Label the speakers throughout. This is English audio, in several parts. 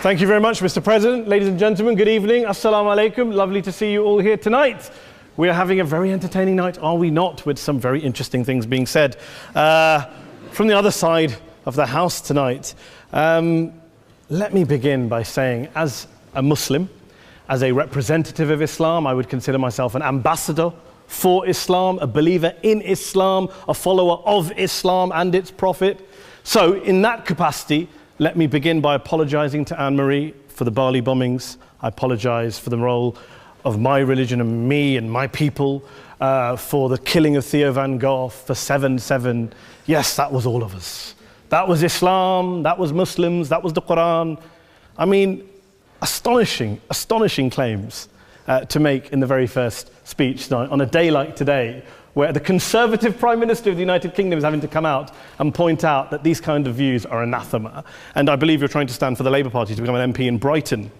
Speaker 1: Thank you very much, Mr. President. Ladies and gentlemen, good evening. Assalamu alaikum. Lovely to see you all here tonight. We are having a very entertaining night, are we not, with some very interesting things being said from the other side of the house tonight. Let me begin by saying, as a Muslim, as a representative of Islam, I would consider myself an ambassador for Islam, a believer in Islam, a follower of Islam and its Prophet. So in that capacity, let me begin by apologizing to Anne-Marie for the Bali bombings. I apologize for the role of my religion and me and my people, for the killing of Theo van Gogh, for 7/7. Yes, that was all of us. That was Islam, that was Muslims, that was the Quran. I mean, astonishing claims to make in the very first speech tonight, on a day like today, where the Conservative Prime Minister of the United Kingdom is having to come out and point out that these kind of views are anathema. And I believe you're trying to stand for the Labour Party to become an MP in Brighton.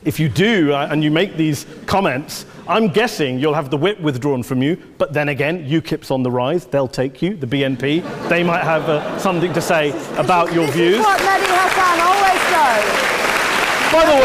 Speaker 1: If you do, and you make these comments, I'm guessing you'll have the whip withdrawn from you, but then again, UKIP's on the rise, they'll take you, the BNP, they might have something to say about your views.
Speaker 2: This is what Mehdi Hasan always does.
Speaker 1: By the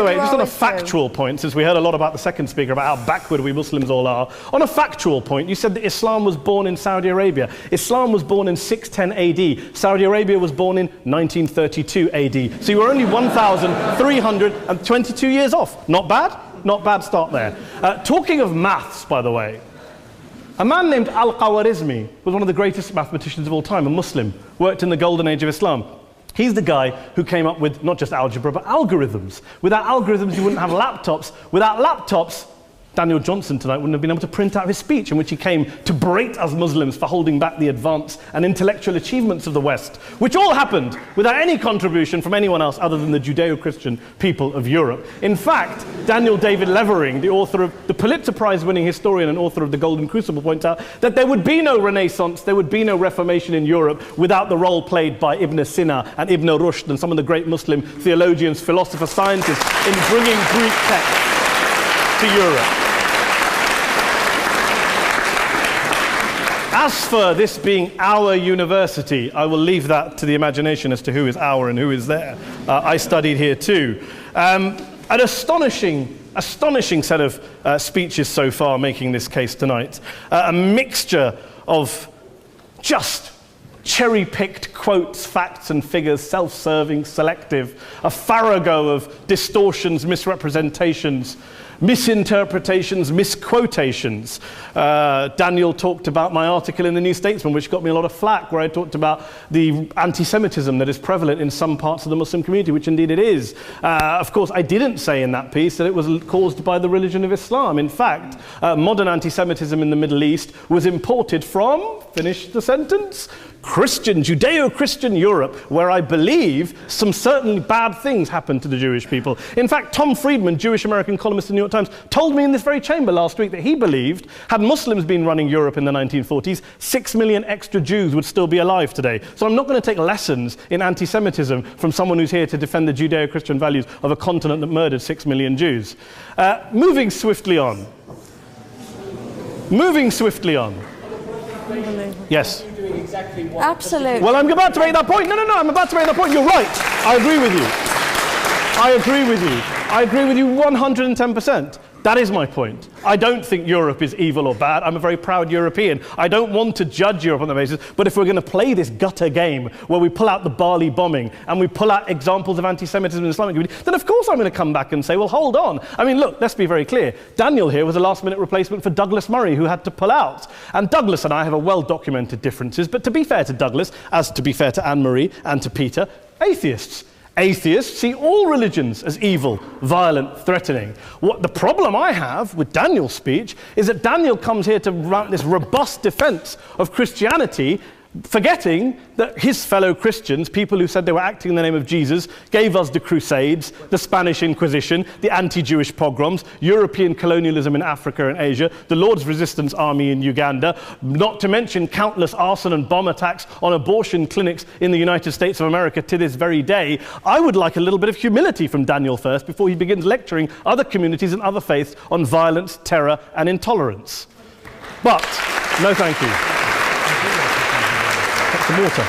Speaker 1: way, just on a factual point, since we heard a lot about the second speaker, about how backward we Muslims all are, on a factual point, you said that Islam was born in Saudi Arabia. Islam was born in 610 AD. Saudi Arabia was born in 1932 AD. So you were only 1,322 years off. Not bad? Not bad start there. Talking of maths, by the way, a man named Al-Khawarizmi was one of the greatest mathematicians of all time, a Muslim, worked in the golden age of Islam. He's the guy who came up with not just algebra, but algorithms. Without algorithms, you wouldn't have laptops. Without laptops, Daniel Johnson tonight wouldn't have been able to print out his speech in which he came to berate us Muslims for holding back the advance and intellectual achievements of the West, which all happened without any contribution from anyone else other than the Judeo-Christian people of Europe. In fact, Daniel David Levering, the author of the Pulitzer Prize-winning historian and author of The Golden Crucible, points out that there would be no Renaissance, there would be no Reformation in Europe without the role played by Ibn Sina and Ibn Rushd and some of the great Muslim theologians, philosophers, scientists in bringing Greek texts to Europe. As for this being our university, I will leave that to the imagination as to who is our and who is there. I studied here too. An astonishing set of speeches so far making this case tonight. A mixture of just cherry-picked quotes, facts and figures, self-serving, selective, a farrago of distortions, misrepresentations, misinterpretations, misquotations. Daniel talked about my article in the New Statesman, which got me a lot of flack, where I talked about the anti-Semitism that is prevalent in some parts of the Muslim community, which indeed it is. Of course, I didn't say in that piece that it was caused by the religion of Islam. In fact, modern anti-Semitism in the Middle East was imported from, finish the sentence, Christian, Judeo-Christian Europe, where I believe some certainly bad things happened to the Jewish people. In fact, Tom Friedman, Jewish-American columnist in the New York Times, told me in this very chamber last week that he believed, had Muslims been running Europe in the 1940s, 6 million extra Jews would still be alive today. So I'm not going to take lessons in anti-Semitism from someone who's here to defend the Judeo-Christian values of a continent that murdered 6 million Jews. Moving swiftly on. Yes.
Speaker 2: Absolutely.
Speaker 1: Well, I'm about to make that point. No, I'm about to make that point. You're right. I agree with you 110%. That is my point. I don't think Europe is evil or bad. I'm a very proud European. I don't want to judge Europe on that basis, but if we're going to play this gutter game where we pull out the Bali bombing and we pull out examples of anti-Semitism in the Islamic community, then of course I'm going to come back and say, well, hold on. I mean, look, let's be very clear. Daniel here was a last-minute replacement for Douglas Murray, who had to pull out. And Douglas and I have a well-documented differences, but to be fair to Douglas, as to be fair to Anne-Marie and to Peter, atheists. Atheists see all religions as evil, violent, threatening. What the problem I have with Daniel's speech is that Daniel comes here to run this robust defense of Christianity, forgetting that his fellow Christians, people who said they were acting in the name of Jesus, gave us the Crusades, the Spanish Inquisition, the anti-Jewish pogroms, European colonialism in Africa and Asia, the Lord's Resistance Army in Uganda, not to mention countless arson and bomb attacks on abortion clinics in the United States of America to this very day. I would like a little bit of humility from Daniel first before he begins lecturing other communities and other faiths on violence, terror, and intolerance. But, no thank you. Some water.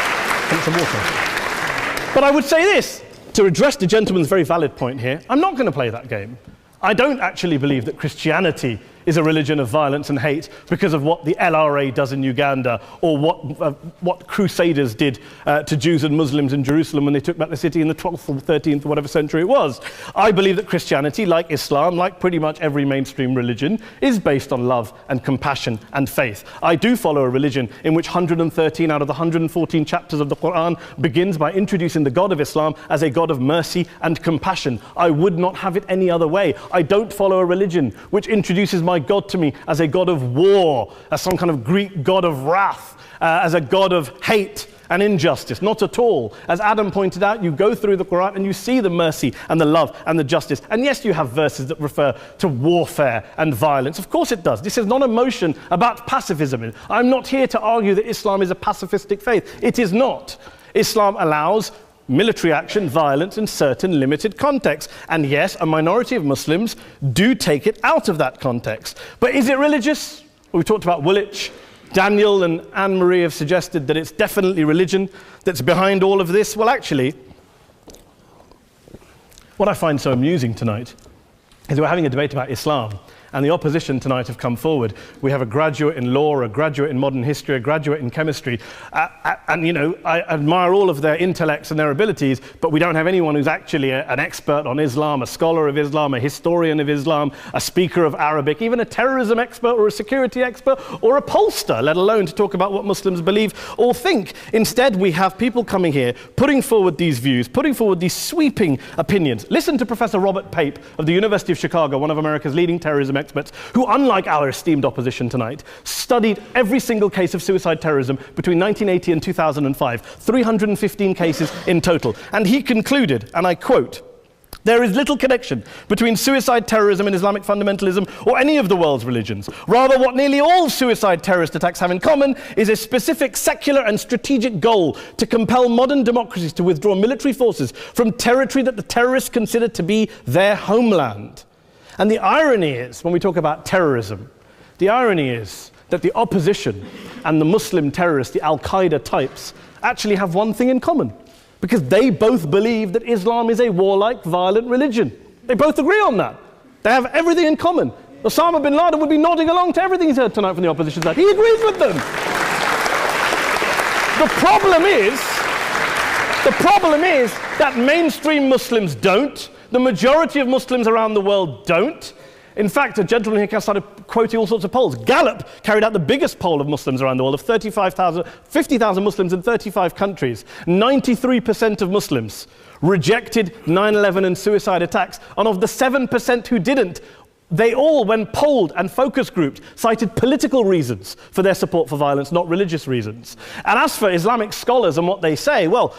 Speaker 1: But I would say this, to address the gentleman's very valid point here, I'm not going to play that game. I don't actually believe that Christianity is a religion of violence and hate because of what the LRA does in Uganda or what Crusaders did to Jews and Muslims in Jerusalem when they took back the city in the 12th or 13th or whatever century it was. I believe that Christianity, like Islam, like pretty much every mainstream religion, is based on love and compassion and faith. I do follow a religion in which 113 out of the 114 chapters of the Quran begins by introducing the God of Islam as a God of mercy and compassion. I would not have it any other way. I don't follow a religion which introduces my God to me as a God of war, as some kind of Greek God of wrath, as a God of hate and injustice. Not at all. As Adam pointed out, you go through the Quran and you see the mercy and the love and the justice. And yes, you have verses that refer to warfare and violence. Of course it does. This is not a motion about pacifism. I'm not here to argue that Islam is a pacifistic faith. It is not. Islam allows military action, violence in certain limited contexts. And yes, a minority of Muslims do take it out of that context. But is it religious? We talked about Woolwich. Daniel and Anne-Marie have suggested that it's definitely religion that's behind all of this. Well, actually, what I find so amusing tonight is we're having a debate about Islam. And the opposition tonight have come forward. We have a graduate in law, a graduate in modern history, a graduate in chemistry. And, you know, I admire all of their intellects and their abilities, but we don't have anyone who's actually an expert on Islam, a scholar of Islam, a historian of Islam, a speaker of Arabic, even a terrorism expert or a security expert or a pollster, let alone to talk about what Muslims believe or think. Instead, we have people coming here, putting forward these views, putting forward these sweeping opinions. Listen to Professor Robert Pape of the University of Chicago, one of America's leading terrorism experts, who, unlike our esteemed opposition tonight, studied every single case of suicide terrorism between 1980 and 2005, 315 cases in total. And he concluded, and I quote, "There is little connection between suicide terrorism and Islamic fundamentalism or any of the world's religions. Rather, what nearly all suicide terrorist attacks have in common is a specific secular and strategic goal to compel modern democracies to withdraw military forces from territory that the terrorists consider to be their homeland." And the irony is, when we talk about terrorism, the irony is that the opposition and the Muslim terrorists, the Al-Qaeda types, actually have one thing in common, because they both believe that Islam is a warlike, violent religion. They both agree on that. They have everything in common. Osama bin Laden would be nodding along to everything he's heard tonight from the opposition side. He agrees with them. The problem is that mainstream Muslims don't. The majority of Muslims around the world don't. In fact, a gentleman here started quoting all sorts of polls. Gallup carried out the biggest poll of Muslims around the world of 50,000 Muslims in 35 countries. 93% of Muslims rejected 9/11 and suicide attacks. And of the 7% who didn't, they all, when polled and focus grouped, cited political reasons for their support for violence, not religious reasons. And as for Islamic scholars and what they say, well,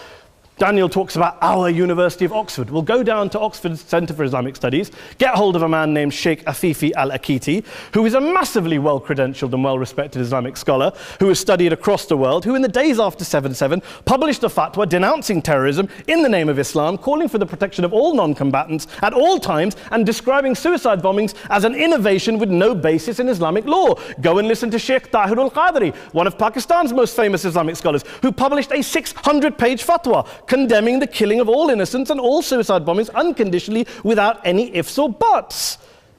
Speaker 1: Daniel talks about our University of Oxford. We'll go down to Oxford Centre for Islamic Studies, get hold of a man named Sheikh Afifi Al-Akiti, who is a massively well-credentialed and well-respected Islamic scholar who has studied across the world, who in the days after 7/7 published a fatwa denouncing terrorism in the name of Islam, calling for the protection of all non-combatants at all times and describing suicide bombings as an innovation with no basis in Islamic law. Go and listen to Sheikh Tahir al-Qadri, one of Pakistan's most famous Islamic scholars, who published a 600-page fatwa condemning the killing of all innocents and all suicide bombings unconditionally without any ifs or buts.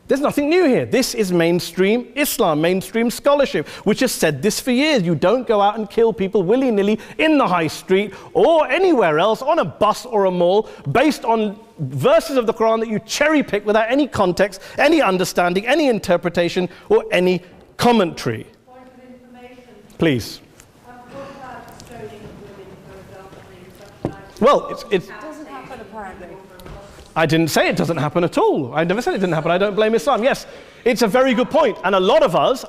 Speaker 1: There's nothing new here. This is mainstream Islam, mainstream scholarship, which has said this for years. You don't go out and kill people willy-nilly in the high street or anywhere else on a bus or a mall based on verses of the Quran that you cherry-pick without any context, any understanding, any interpretation, or any commentary.
Speaker 3: Point of information.
Speaker 1: Please.
Speaker 3: Well,
Speaker 2: it doesn't happen, apparently.
Speaker 1: I didn't say it doesn't happen at all. I never said it didn't happen. I don't blame Islam. Yes, it's a very good point. And a lot of us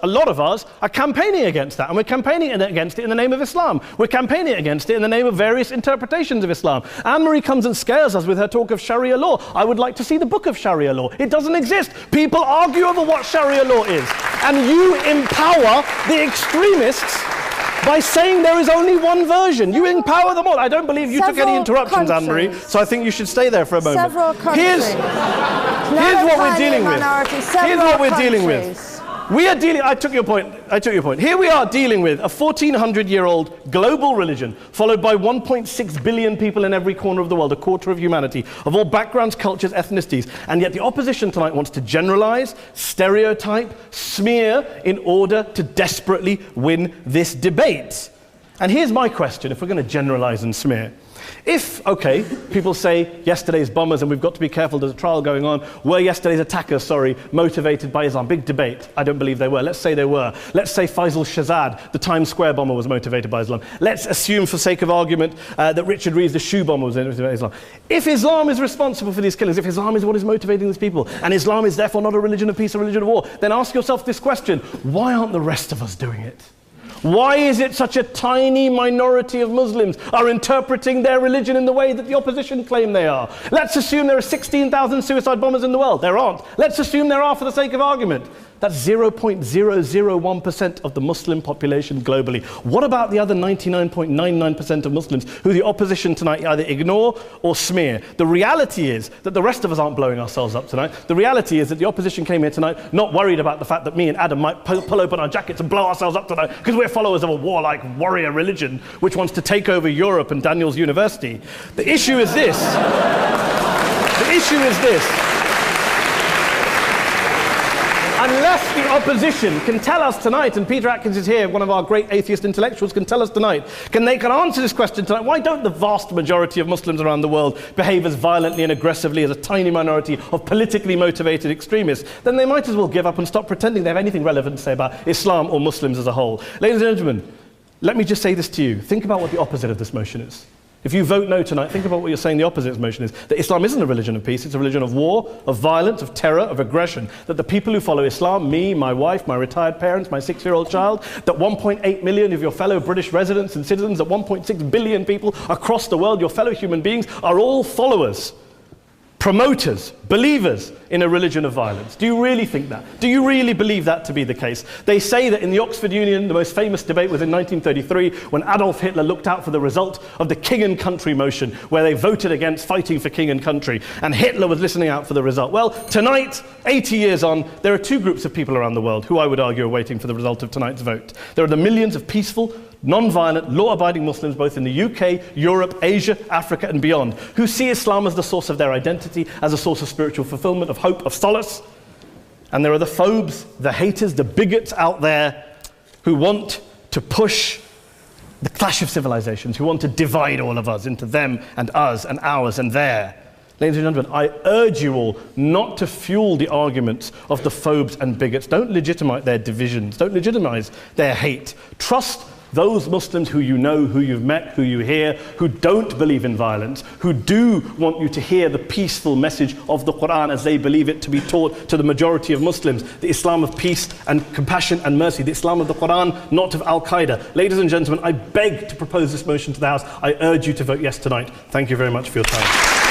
Speaker 1: are campaigning against that. And we're campaigning against it in the name of Islam. We're campaigning against it in the name of various interpretations of Islam. Anne-Marie comes and scares us with her talk of Sharia law. I would like to see the book of Sharia law. It doesn't exist. People argue over what Sharia law is. And you empower the extremists by saying there is only one version. You empower them all. I don't believe you took any interruptions, Anne-Marie, so I think you should stay there for a moment.
Speaker 2: Several countries.
Speaker 1: Here's what we're dealing with. Here's what we're dealing with. We are dealing, I took your point. Here we are dealing with a 1400-year-old global religion followed by 1.6 billion people in every corner of the world, a quarter of humanity, of all backgrounds, cultures, ethnicities. And yet the opposition tonight wants to generalize, stereotype, smear in order to desperately win this debate. And here's my question, if we're going to generalize and smear. If, okay, people say yesterday's bombers, and we've got to be careful, there's a trial going on, were yesterday's attackers, motivated by Islam? Big debate. I don't believe they were. Let's say they were. Let's say Faisal Shahzad, the Times Square bomber, was motivated by Islam. Let's assume, for sake of argument, that Richard Reeves, the shoe bomber, was motivated by Islam. If Islam is responsible for these killings, if Islam is what is motivating these people, and Islam is therefore not a religion of peace, a religion of war, then ask yourself this question: why aren't the rest of us doing it? Why is it such a tiny minority of Muslims are interpreting their religion in the way that the opposition claim they are? Let's assume there are 16,000 suicide bombers in the world. There aren't. Let's assume there are for the sake of argument. That's 0.001% of the Muslim population globally. What about the other 99.99% of Muslims who the opposition tonight either ignore or smear? The reality is that the rest of us aren't blowing ourselves up tonight. The reality is that the opposition came here tonight not worried about the fact that me and Adam might pull open our jackets and blow ourselves up tonight because we're followers of a warlike warrior religion which wants to take over Europe and Daniel's university. The issue is this. The issue is this. Unless the opposition can tell us tonight, and Peter Atkins is here, one of our great atheist intellectuals, can tell us tonight, can answer this question tonight: why don't the vast majority of Muslims around the world behave as violently and aggressively as a tiny minority of politically motivated extremists? Then they might as well give up and stop pretending they have anything relevant to say about Islam or Muslims as a whole. Ladies and gentlemen, let me just say this to you. Think about what the opposite of this motion is. If you vote no tonight, think about what you're saying the opposite of this motion is. That Islam isn't a religion of peace, it's a religion of war, of violence, of terror, of aggression. That the people who follow Islam, me, my wife, my retired parents, my 6-year-old child, that 1.8 million of your fellow British residents and citizens, that 1.6 billion people across the world, your fellow human beings, are all followers, promoters, believers in a religion of violence. Do you really think that? Do you really believe that to be the case? They say that in the Oxford Union, the most famous debate was in 1933 when Adolf Hitler looked out for the result of the King and Country motion, where they voted against fighting for King and Country, and Hitler was listening out for the result. Well, tonight, 80 years on, there are two groups of people around the world who I would argue are waiting for the result of tonight's vote. There are the millions of peaceful, non-violent, law-abiding Muslims both in the UK, Europe, Asia, Africa and beyond, who see Islam as the source of their identity, as a source of spiritual fulfillment, of hope, of solace. And there are the phobes, the haters, the bigots out there who want to push the clash of civilizations, who want to divide all of us into them and us and ours and their. Ladies and gentlemen, I urge you all not to fuel the arguments of the phobes and bigots. Don't legitimize their divisions. Don't legitimize their hate. Trust those Muslims who you know, who you've met, who you hear, who don't believe in violence, who do want you to hear the peaceful message of the Quran as they believe it to be taught to the majority of Muslims, the Islam of peace and compassion and mercy, the Islam of the Quran, not of Al-Qaeda. Ladies and gentlemen, I beg to propose this motion to the House. I urge you to vote yes tonight. Thank you very much for your time.